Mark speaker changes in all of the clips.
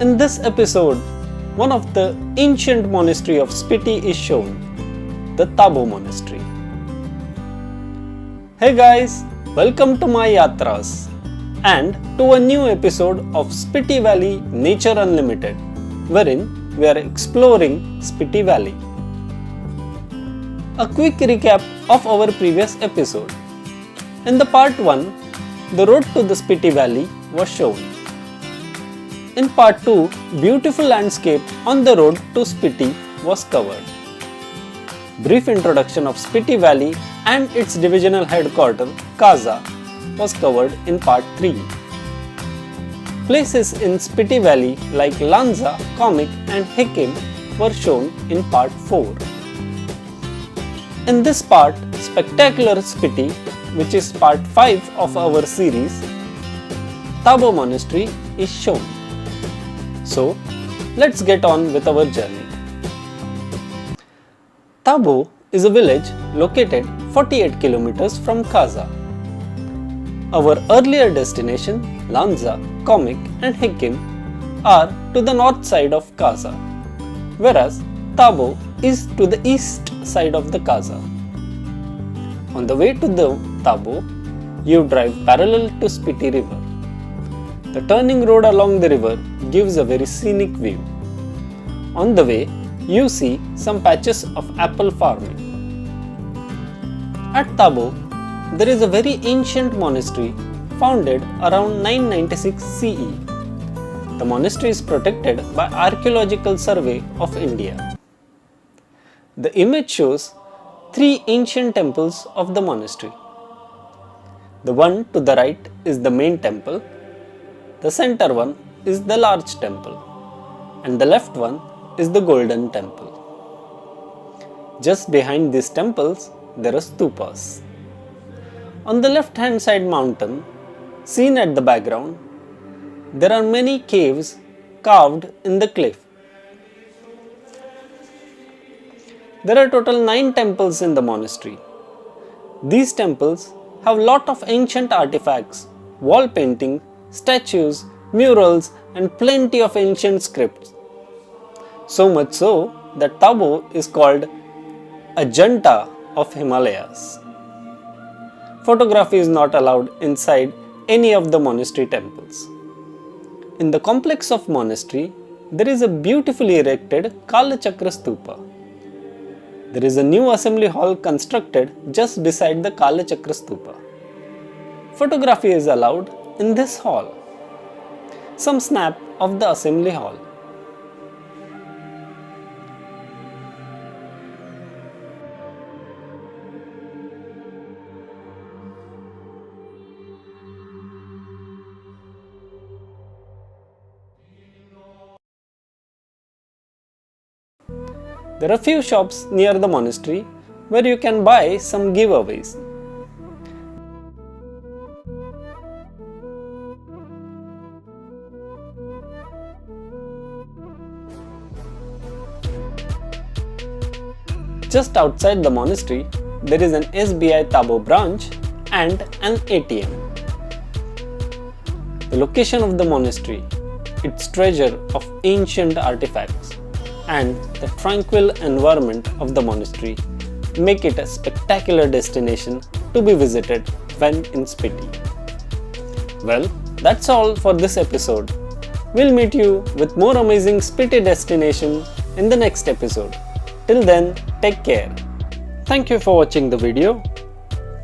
Speaker 1: In this episode, one of the ancient monastery of Spiti is shown, the Tabo Monastery. Hey guys, welcome to my yatras and to a new episode of Spiti Valley-Nature Unlimited, wherein we are exploring Spiti Valley. A quick recap of our previous episode. In the part 1, the road to the Spiti Valley was shown. In part 2, beautiful landscape on the road to Spiti was covered. Brief introduction of Spiti Valley and its divisional headquarters, Kaza, was covered in part 3. Places in Spiti Valley like Lanza, Comic and Hikim were shown in part 4. In this part, Spectacular Spiti, which is part 5 of our series, Tabo Monastery is shown. So, let's get on with our journey. Tabo is a village located 48 kilometers from Kaza. Our earlier destination, Lanza, Comic and Hikim, are to the north side of Kaza, whereas Tabo is to the east side of the Kaza. On the way to the Tabo, you drive parallel to Spiti River. The turning road along the river gives a very scenic view. On the way, you see some patches of apple farming. At Tabo, there is a very ancient monastery founded around 996 CE. The monastery is protected by Archaeological Survey of India. The image shows 3 ancient temples of the monastery. The one to the right is the main temple, the center one is the large temple, and the left one is the golden temple. Just behind these temples, there are stupas. On the left hand side mountain, seen at the background, there are many caves carved in the cliff. There are total 9 temples in the monastery. These temples have lot of ancient artifacts, wall painting, statues, murals and plenty of ancient scripts. So much so that Tabo is called a Janta of Himalayas. Photography is not allowed inside any of the monastery temples. In the complex of monastery, there is a beautifully erected Kalachakra Stupa. There is a new assembly hall constructed just beside the Kalachakra Stupa. Photography is allowed in this hall. Some snap of the assembly hall. There are few shops near the monastery where you can buy some giveaways. Just outside the monastery, there is an SBI Tabo branch and an ATM. The location of the monastery, its treasure of ancient artifacts, and the tranquil environment of the monastery make it a spectacular destination to be visited when in Spiti. Well, that's all for this episode. We'll meet you with more amazing Spiti destination in the next episode. Till then, take care. Thank you for watching the video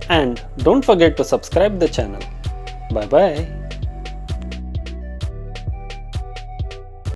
Speaker 1: and don't forget to subscribe the channel. Bye bye.